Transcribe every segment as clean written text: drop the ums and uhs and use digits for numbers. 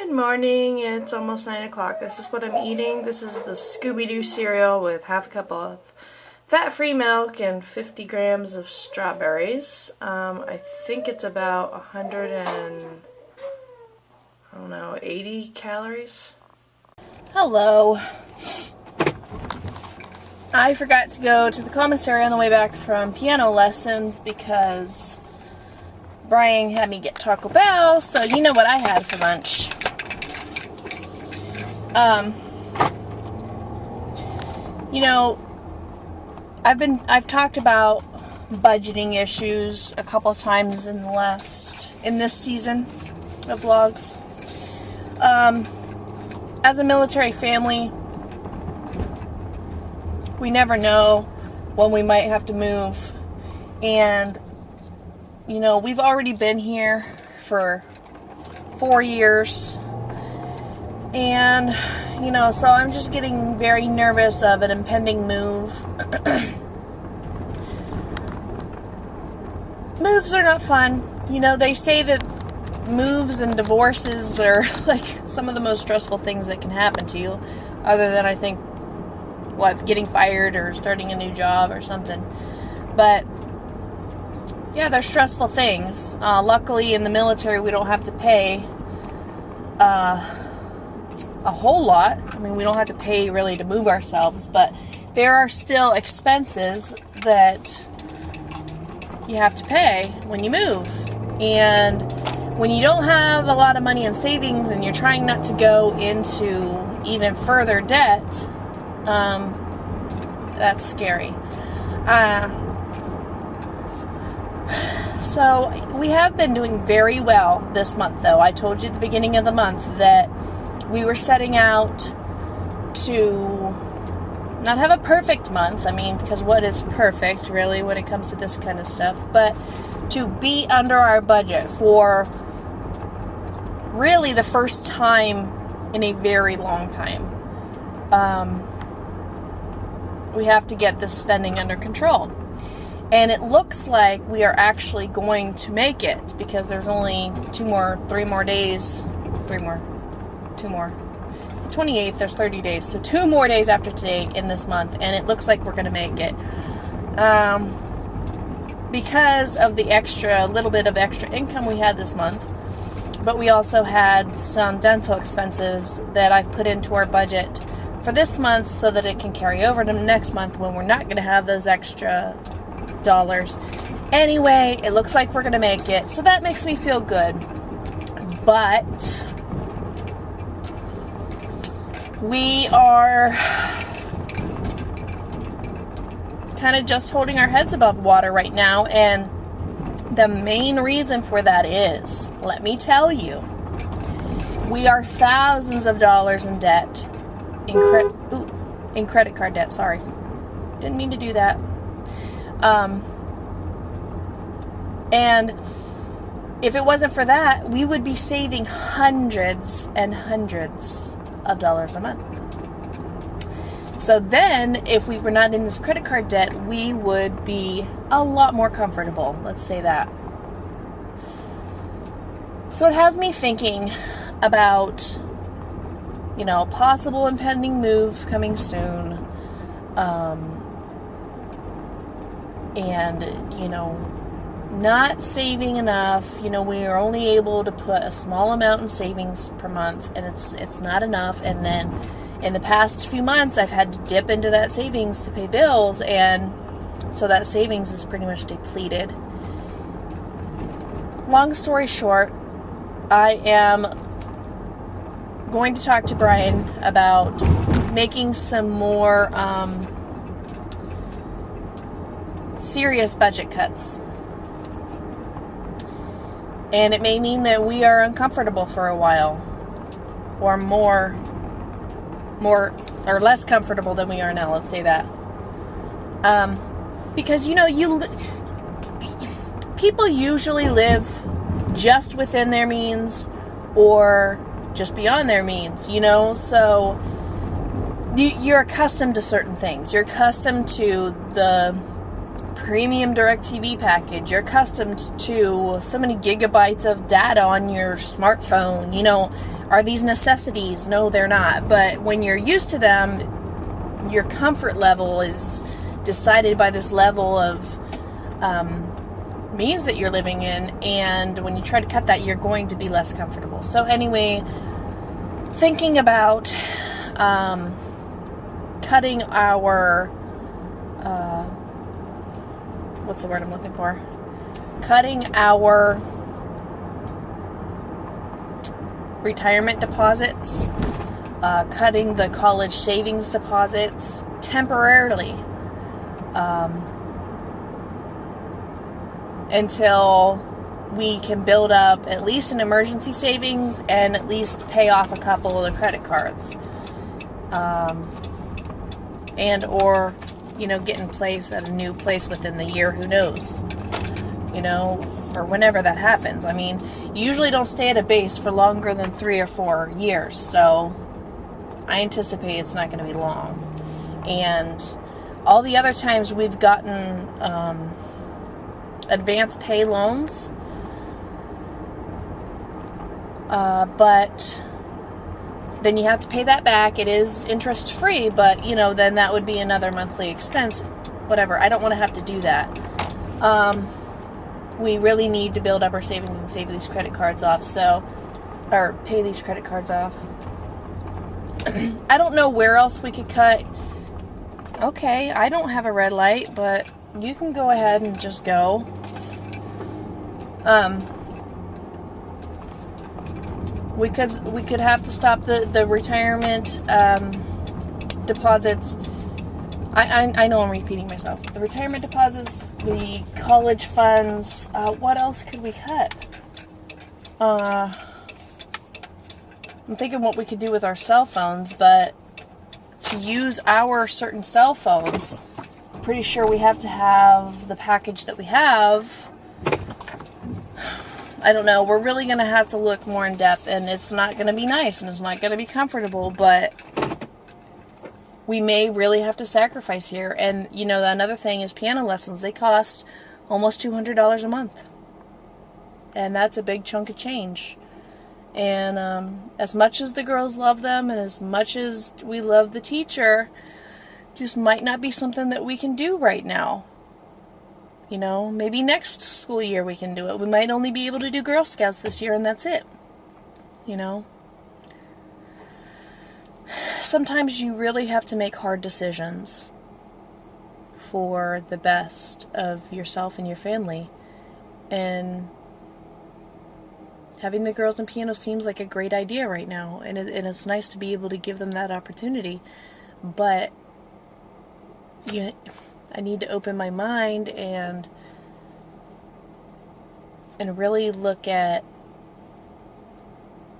Good morning, it's almost 9 o'clock. This is what I'm eating. This is the Scooby-Doo cereal with half a cup of fat-free milk and 50 grams of strawberries. I think it's about 80 calories. Hello. I forgot to go to the commissary on the way back from piano lessons because Brian had me get Taco Bell, so you know what I had for lunch. You know, I've talked about budgeting issues a couple of times in this season of vlogs. As a military family, we never know when we might have to move, and you know, we've already been here for 4 years, and, you know, so I'm just getting very nervous of an impending move. Moves are not fun. You know, they say that moves and divorces are, like, some of the most stressful things that can happen to you, other than, I think, what, getting fired or starting a new job or something. But yeah, they're stressful things. Luckily, in the military, we don't have to pay a whole lot. I mean, we don't have to pay, really, to move ourselves, but there are still expenses that you have to pay when you move. And when you don't have a lot of money in savings and you're trying not to go into even further debt, that's scary. So, we have been doing very well this month, though. I told you at the beginning of the month that we were setting out to not have a perfect month. I mean, because what is perfect, really, when it comes to this kind of stuff? But to be under our budget for really the first time in a very long time. We have to get this spending under control. And it looks like we are actually going to make it, because there's only 2 more. The 28th, there's 30 days. So 2 more days after today in this month, and it looks like we're going to make it. Because of the little bit of extra income we had this month, but we also had some dental expenses that I've put into our budget for this month so that it can carry over to next month when we're not going to have those extra dollars. Anyway, it looks like we're going to make it, so that makes me feel good. But we are kind of just holding our heads above water right now, and the main reason for that is, let me tell you, we are thousands of dollars in debt, in credit card debt, sorry. Didn't mean to do that. And if it wasn't for that, we would be saving hundreds and hundreds of dollars a month. So then, if we were not in this credit card debt, we would be a lot more comfortable, let's say that. So it has me thinking about, you know, a possible impending move coming soon. And, you know, not saving enough. You know, we are only able to put a small amount in savings per month, and it's not enough. And then in the past few months, I've had to dip into that savings to pay bills, and so that savings is pretty much depleted. Long story short, I am going to talk to Brian about making some more serious budget cuts. And it may mean that we are uncomfortable for a while, or more or less comfortable than we are now, let's say that. Because, you know, people usually live just within their means or just beyond their means, you know, so you're accustomed to certain things. You're accustomed to the premium DirecTV package. You're accustomed to so many gigabytes of data on your smartphone. You know, are these necessities? No, they're not. But when you're used to them, your comfort level is decided by this level of means that you're living in, and when you try to cut that, you're going to be less comfortable. So anyway, thinking about cutting our what's the word I'm looking for? Cutting our retirement deposits, cutting the college savings deposits temporarily, until we can build up at least an emergency savings and at least pay off a couple of the credit cards, and or, you know, get in place at a new place within the year. Who knows, you know, or whenever that happens. I mean, you usually don't stay at a base for longer than 3 or 4 years, so I anticipate it's not going to be long. And all the other times we've gotten advance pay loans, but then you have to pay that back. It is interest free, but, you know, then that would be another monthly expense. Whatever. I don't want to have to do that. We really need to build up our savings and save these credit cards off, or pay these credit cards off. I don't know where else we could cut. Okay, I don't have a red light, but you can go ahead and just go. We could have to stop the retirement deposits. I know I'm repeating myself. The retirement deposits, the college funds. What else could we cut? I'm thinking what we could do with our cell phones, but to use our certain cell phones, I'm pretty sure we have to have the package that we have. I don't know. We're really going to have to look more in depth, and it's not going to be nice, and it's not going to be comfortable, but we may really have to sacrifice here. And, you know, another thing is piano lessons. They cost almost $200 a month, and that's a big chunk of change. And as much as the girls love them, and as much as we love the teacher, just might not be something that we can do right now. You know, maybe next school year we can do it. We might only be able to do Girl Scouts this year, and that's it. You know? Sometimes you really have to make hard decisions for the best of yourself and your family. And having the girls in piano seems like a great idea right now. And it's nice to be able to give them that opportunity. But, you know, I need to open my mind and really look at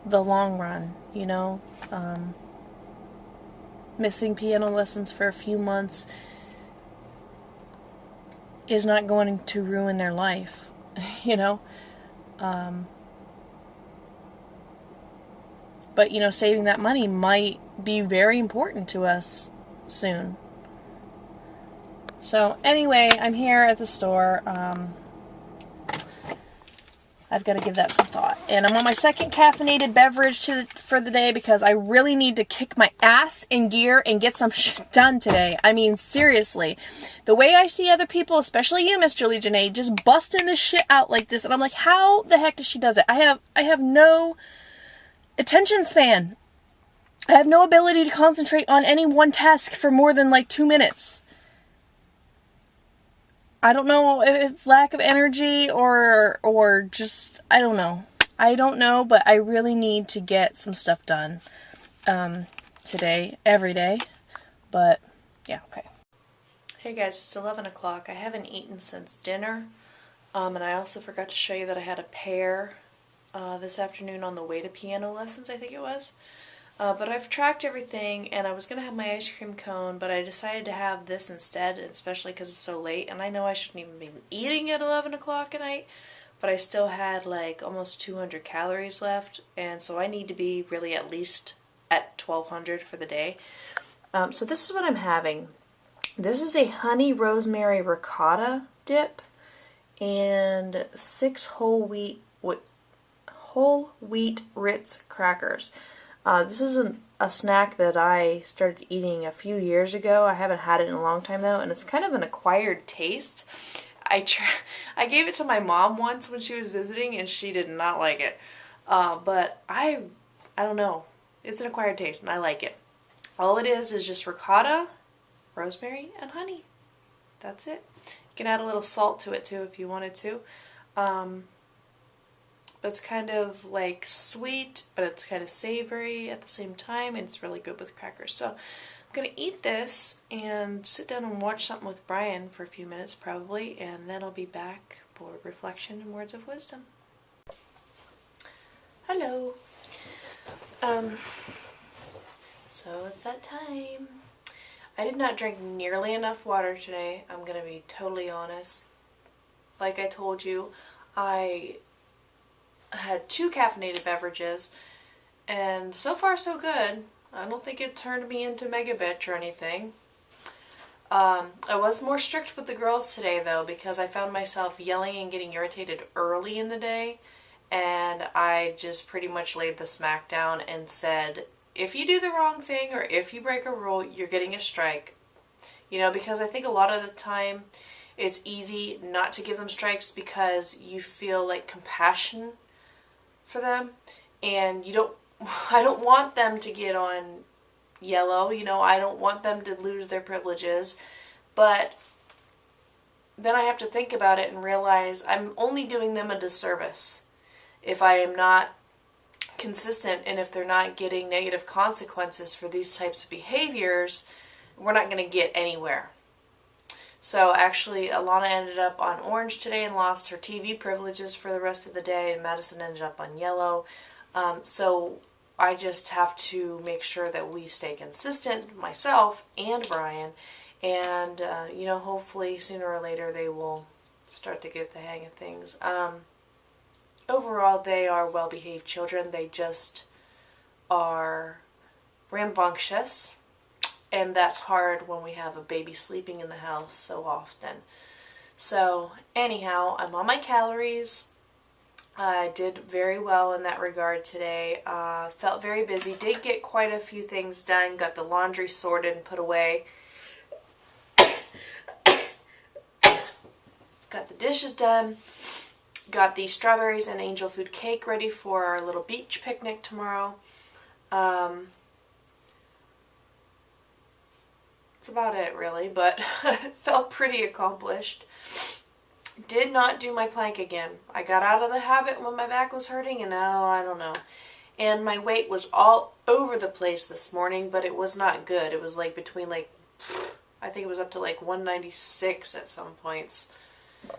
the long run, you know. Missing piano lessons for a few months is not going to ruin their life, you know. But, you know, saving that money might be very important to us soon. So, anyway, I'm here at the store. I've got to give that some thought. And I'm on my second caffeinated beverage for the day because I really need to kick my ass in gear and get some shit done today. I mean, seriously. The way I see other people, especially you, Miss Julie Janae, just busting this shit out like this. And I'm like, how the heck does she does it? I have no attention span. I have no ability to concentrate on any one task for more than like 2 minutes. I don't know if it's lack of energy or just, I don't know. I don't know, but I really need to get some stuff done today, every day. But, yeah, okay. Hey guys, it's 11 o'clock. I haven't eaten since dinner. And I also forgot to show you that I had a pear this afternoon on the way to piano lessons, I think it was. But I've tracked everything, and I was going to have my ice cream cone, but I decided to have this instead, especially because it's so late. And I know I shouldn't even be eating at 11 o'clock at night, but I still had like almost 200 calories left, and so I need to be really at least at 1,200 for the day. So this is what I'm having. This is a honey rosemary ricotta dip and 6 whole wheat Ritz crackers. This is a snack that I started eating a few years ago. I haven't had it in a long time though, and it's kind of an acquired taste. I gave it to my mom once when she was visiting, and she did not like it. But I don't know. It's an acquired taste, and I like it. All it is just ricotta, rosemary, and honey. That's it. You can add a little salt to it too if you wanted to. It's kind of like sweet, but it's kind of savory at the same time, and it's really good with crackers. So I'm going to eat this and sit down and watch something with Brian for a few minutes probably, and then I'll be back for reflection and words of wisdom. Hello. So it's that time. I did not drink nearly enough water today. I'm going to be totally honest. Like I told you, I had 2 caffeinated beverages, and so far so good. I don't think it turned me into mega bitch or anything. I was more strict with the girls today though, because I found myself yelling and getting irritated early in the day, and I just pretty much laid the smack down and said, if you do the wrong thing or if you break a rule, you're getting a strike. You know, because I think a lot of the time it's easy not to give them strikes because you feel like compassion for them, and I don't want them to get on yellow, you know, I don't want them to lose their privileges, but then I have to think about it and realize I'm only doing them a disservice if I am not consistent, and if they're not getting negative consequences for these types of behaviors, we're not going to get anywhere. So actually, Alana ended up on orange today and lost her TV privileges for the rest of the day, and Madison ended up on yellow. So I just have to make sure that we stay consistent, myself and Brian, and you know, hopefully sooner or later they will start to get the hang of things. Overall, they are well-behaved children. They just are rambunctious. And that's hard when we have a baby sleeping in the house so often. So anyhow, I'm on my calories. I did very well in that regard today. Felt very busy. Did get quite a few things done. Got the laundry sorted and put away. Got the dishes done. Got the strawberries and angel food cake ready for our little beach picnic tomorrow. That's about it, really, but it felt pretty accomplished. Did not do my plank again. I got out of the habit when my back was hurting, and now I don't know. And my weight was all over the place this morning, but it was not good. It was like between I think it was up to like 196 at some points.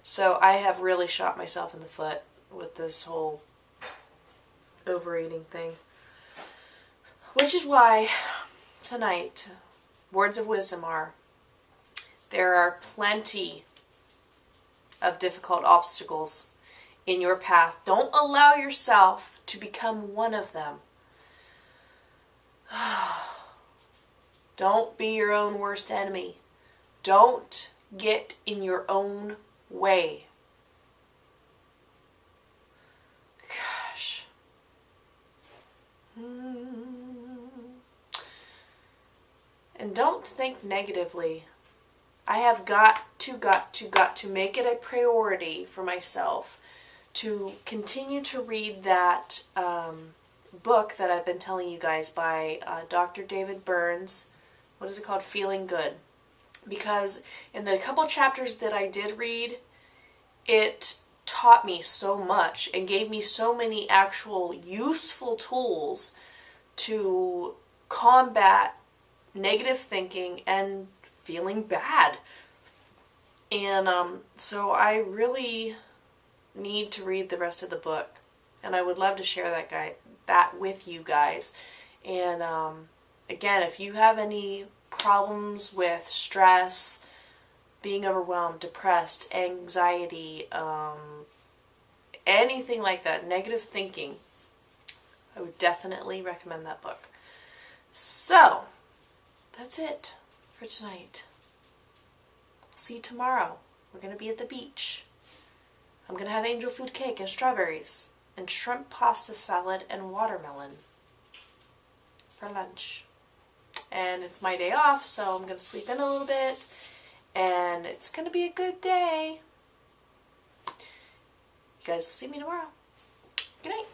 So I have really shot myself in the foot with this whole overeating thing. Which is why tonight, words of wisdom are, there are plenty of difficult obstacles in your path. Don't allow yourself to become one of them. Don't be your own worst enemy. Don't get in your own way. Gosh. And don't think negatively. I have got to make it a priority for myself to continue to read that book that I've been telling you guys by Dr. David Burns. What is it called? Feeling Good. Because in the couple chapters that I did read, it taught me so much and gave me so many actual useful tools to combat negative thinking and feeling bad. And so I really need to read the rest of the book, and I would love to share that with you guys. And again, if you have any problems with stress, being overwhelmed, depressed, anxiety, anything like that, negative thinking, I would definitely recommend that book. So that's it for tonight. I'll see you tomorrow. We're going to be at the beach. I'm going to have angel food cake and strawberries and shrimp pasta salad and watermelon for lunch. And it's my day off, so I'm going to sleep in a little bit, and it's going to be a good day. You guys will see me tomorrow. Good night.